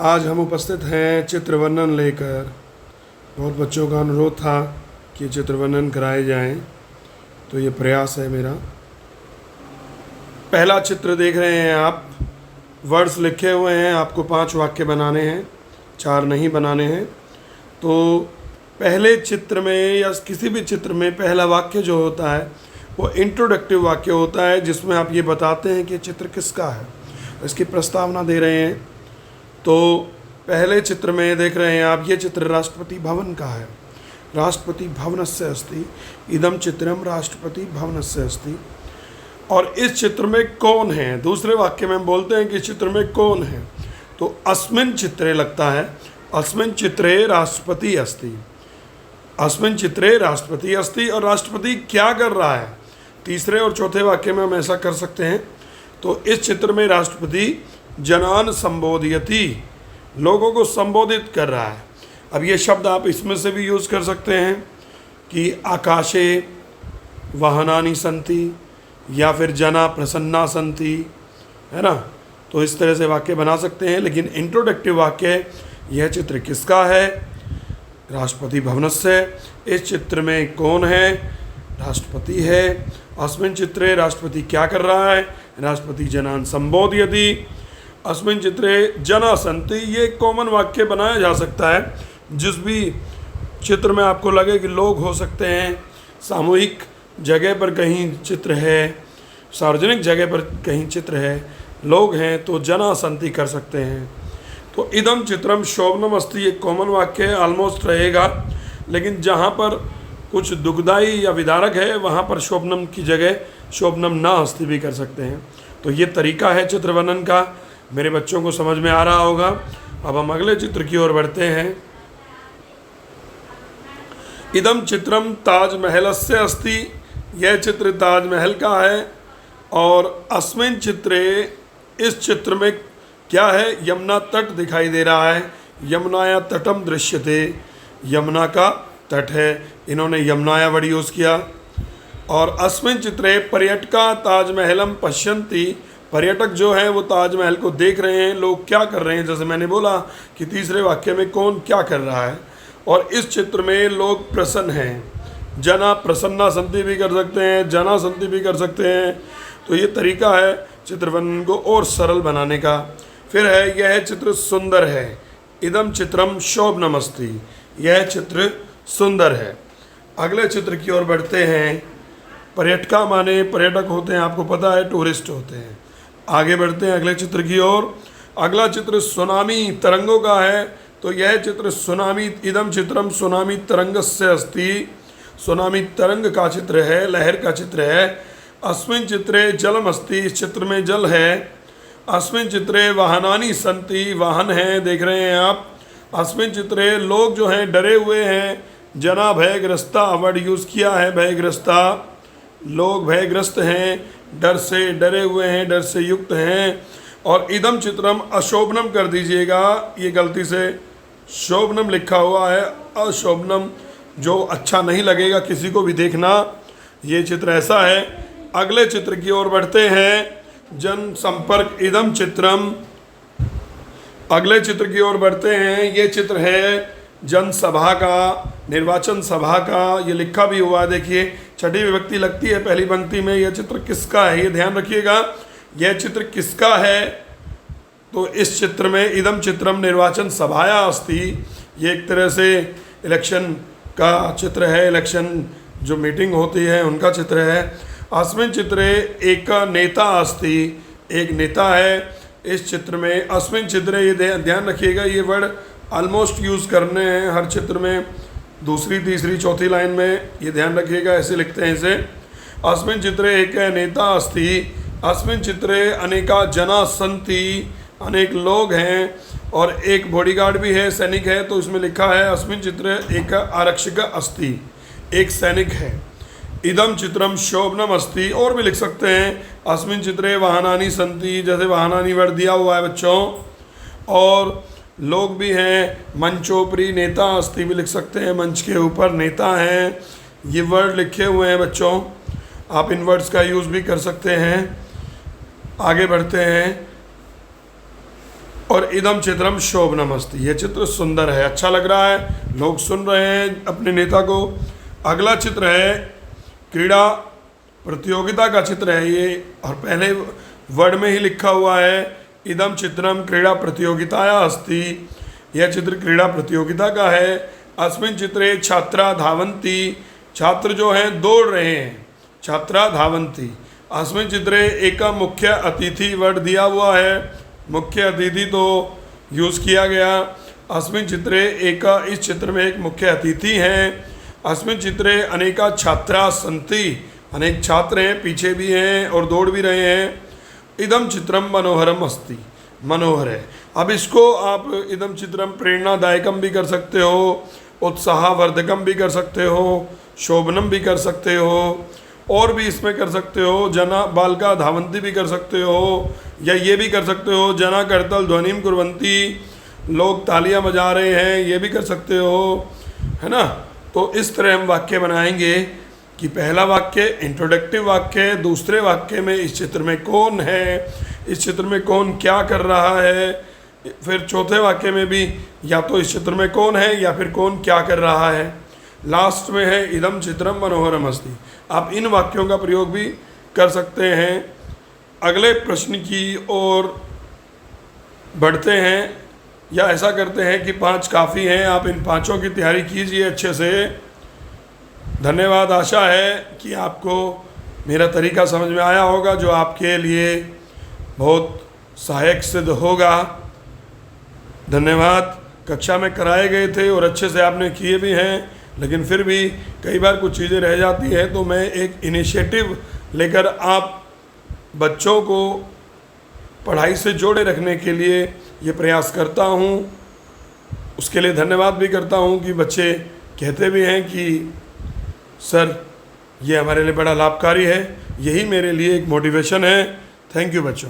आज हम उपस्थित हैं चित्र वर्णन लेकर। बहुत बच्चों का अनुरोध था कि चित्र वर्णन कराए जाएं, तो ये प्रयास है मेरा। पहला चित्र देख रहे हैं आप, वर्ड्स लिखे हुए हैं, आपको 5 वाक्य बनाने हैं, 4 नहीं बनाने हैं। तो पहले चित्र में या किसी भी चित्र में पहला वाक्य जो होता है वो इंट्रोडक्टिव वाक्य होता है, जिसमें आप ये बताते हैं कि चित्र किसका है, इसकी प्रस्तावना दे रहे हैं। तो पहले चित्र में देख रहे हैं आप, ये चित्र राष्ट्रपति भवन का है। राष्ट्रपति भवनस्य अस्ति, इदम चित्रम राष्ट्रपति भवनस्य अस्ति। और इस चित्र में कौन है, दूसरे वाक्य में हम बोलते हैं कि चित्र में कौन है, तो अस्मिन् चित्रे लगता है, अस्मिन् चित्रे राष्ट्रपति अस्ति। अस्मिन् चित्रे राष्ट्रपति अस्ति, और राष्ट्रपति क्या कर रहा है, तीसरे और चौथे वाक्य में हम ऐसा कर सकते हैं। तो इस चित्र में राष्ट्रपति जनान संबोधयति, लोगों को संबोधित कर रहा है। अब ये शब्द आप इसमें से भी यूज़ कर सकते हैं कि आकाशे वाहनानि सन्ति, या फिर जना प्रसन्ना सन्ति, है ना। तो इस तरह से वाक्य बना सकते हैं। लेकिन इंट्रोडक्टिव वाक्य, यह चित्र किसका है, राष्ट्रपति भवनस्य। इस चित्र में कौन है, राष्ट्रपति है। अस्मिन् चित्रे राष्ट्रपति क्या कर रहा है, राष्ट्रपति जनान संबोधयति। अस्मिन् चित्रे जना सन्ति, ये कॉमन वाक्य बनाया जा सकता है। जिस भी चित्र में आपको लगे कि लोग हो सकते हैं, सामूहिक जगह पर कहीं चित्र है, सार्वजनिक जगह पर कहीं चित्र है, लोग हैं, तो जना सन्ति कर सकते हैं। तो इदम चित्रम शोभनम अस्ति, ये कॉमन वाक्य ऑलमोस्ट रहेगा। लेकिन जहाँ पर कुछ दुखदाई या विदारक है, वहाँ पर शोभनम की जगह शोभनम ना अस्ति भी कर सकते हैं। तो ये तरीका है चित्र वर्णन का। मेरे बच्चों को समझ में आ रहा होगा। अब हम अगले चित्र की ओर बढ़ते हैं। इदम चित्रम ताजमहलस्य अस्ति, यह चित्र ताजमहल का है। और अस्मिन् चित्रे, इस चित्र में क्या है, यमुना तट दिखाई दे रहा है। यमुनाया तटम दृश्यते, यमुना का तट है, इन्होंने यमुनाया वर्ड यूज़ किया। और अस्मिन् चित्रे पर्यटका ताजमहलम पश्यन्ति, पर्यटक जो हैं वो ताजमहल को देख रहे हैं। लोग क्या कर रहे हैं, जैसे मैंने बोला कि तीसरे वाक्य में कौन क्या कर रहा है। और इस चित्र में लोग प्रसन्न हैं, जना प्रसन्ना सन्ति भी कर सकते हैं, जना सन्ति भी कर सकते हैं। तो ये तरीका है चित्र वर्णन को और सरल बनाने का। फिर है, यह चित्र सुंदर है। इदम चित्रम शोभनम अस्ति, यह चित्र सुंदर है। अगले चित्र की ओर बढ़ते हैं। पर्यटका माने पर्यटक होते हैं, आपको पता है, टूरिस्ट होते हैं। आगे बढ़ते हैं अगले चित्र की ओर। अगला चित्र सुनामी तरंगों का है। तो यह चित्र सुनामी, इदम चित्रम सुनामी तरंगस्य अस्ति, सुनामी तरंग का चित्र है, लहर का चित्र है। अस्मिन् चित्रे जलम अस्ति, इस चित्र में जल है। अस्मिन् चित्रे वाहनानि सन्ति, वाहन हैं, देख रहे हैं आप। अस्मिन् चित्रे लोग जो हैं डरे हुए हैं, जना भयग्रस्ता वर्ड यूज़ किया है, भयग्रस्ता, लोग भयग्रस्त हैं, डर से डरे हुए हैं, डर से युक्त हैं। और इदम चित्रम अशोभनम कर दीजिएगा, ये गलती से शोभनम लिखा हुआ है, अशोभनम, जो अच्छा नहीं लगेगा किसी को भी देखना। ये चित्र ऐसा है। अगले चित्र की ओर बढ़ते हैं। जन संपर्क, इदम चित्रम, अगले चित्र की ओर बढ़ते हैं। ये चित्र है जनसभा का, निर्वाचन सभा का, ये लिखा भी हुआ है, देखिए छठी विभक्ति लगती है पहली पंक्ति में। यह चित्र किसका है, ये ध्यान रखिएगा, यह चित्र किसका है। तो इस चित्र में इदम चित्रम निर्वाचन सभाया अस्ति, ये एक तरह से इलेक्शन का चित्र है, इलेक्शन जो मीटिंग होती है उनका चित्र है। अस्मिन् चित्रे एक नेता अस्ति, एक नेता है इस चित्र में। अस्मिन् चित्रे, ये ध्यान रखिएगा, ये वर्ड ऑलमोस्ट यूज़ करने हैं हर चित्र में, दूसरी तीसरी चौथी लाइन में, ये ध्यान रखिएगा, ऐसे लिखते हैं इसे। अस्मिन् चित्रे एक नेता अस्ति, अस्मिन् चित्रे अनेका जना सन्ति, अनेक लोग हैं। और एक बॉडीगार्ड भी है, सैनिक है, तो इसमें लिखा है अस्मिन् चित्रे एक आरक्षक अस्ति, एक सैनिक है। इदम चित्रम शोभनम अस्ति, और भी लिख सकते हैं। अस्मिन् चित्रे वाहनानि सन्ति, जैसे वाहनानि वर्ड दिया हुआ है बच्चों। और लोग भी हैं, मंचोपरि नेता अस्ति भी लिख सकते हैं, मंच के ऊपर नेता हैं। ये वर्ड लिखे हुए हैं बच्चों, आप इन वर्ड्स का यूज़ भी कर सकते हैं। आगे बढ़ते हैं। और इदम चित्रम शोभनमस्ति, ये चित्र सुंदर है, अच्छा लग रहा है, लोग सुन रहे हैं अपने नेता को। अगला चित्र है क्रीड़ा प्रतियोगिता का चित्र है ये, और पहले वर्ड में ही लिखा हुआ है इदम चित्रम क्रीड़ा प्रतियोगिताया अस्ति, यह चित्र क्रीड़ा प्रतियोगिता का है। अस्मिन चित्रे छात्रा धावंती, छात्र जो हैं दौड़ रहे हैं, छात्रा धावंती। अस्मिन चित्रे एक मुख्य अतिथि वर्ड दिया हुआ है, मुख्य अतिथि तो यूज़ किया गया। अस्मिन चित्रे एक, इस चित्र में एक मुख्य अतिथि हैं। अस्मिन चित्रे अनेका छात्रा सन्ति, अनेक छात्र हैं, पीछे भी हैं और दौड़ भी रहे हैं। इदम चित्रम मनोहरम अस्ति, मनोहर है। अब इसको आप इदम चित्रम प्रेरणादायकम भी कर सकते हो, उत्साहवर्धकम भी कर सकते हो, शोभनम भी कर सकते हो, और भी इसमें कर सकते हो, जना बालका धावंती भी कर सकते हो, या ये भी कर सकते हो जना करतल ध्वनिम कुर्वंती, लोग तालियां बजा रहे हैं, ये भी कर सकते हो, है ना। तो इस तरह हम वाक्य बनाएंगे कि पहला वाक्य इंट्रोडक्टिव वाक्य है, दूसरे वाक्य में इस चित्र में कौन है, इस चित्र में कौन क्या कर रहा है, फिर चौथे वाक्य में भी या तो इस चित्र में कौन है या फिर कौन क्या कर रहा है, लास्ट में है इदम चित्रम मनोहरम अस्ति। आप इन वाक्यों का प्रयोग भी कर सकते हैं। अगले प्रश्न की ओर बढ़ते हैं, या ऐसा करते हैं कि 5 काफ़ी हैं, आप इन 5 की तैयारी कीजिए अच्छे से। धन्यवाद। आशा है कि आपको मेरा तरीका समझ में आया होगा, जो आपके लिए बहुत सहायक सिद्ध होगा। धन्यवाद। कक्षा में कराए गए थे और अच्छे से आपने किए भी हैं, लेकिन फिर भी कई बार कुछ चीज़ें रह जाती हैं, तो मैं एक इनिशिएटिव लेकर आप बच्चों को पढ़ाई से जोड़े रखने के लिए ये प्रयास करता हूँ। उसके लिए धन्यवाद भी करता हूँ कि बच्चे कहते भी हैं कि सर ये हमारे लिए बड़ा लाभकारी है, यही मेरे लिए एक मोटिवेशन है। थैंक यू बच्चों।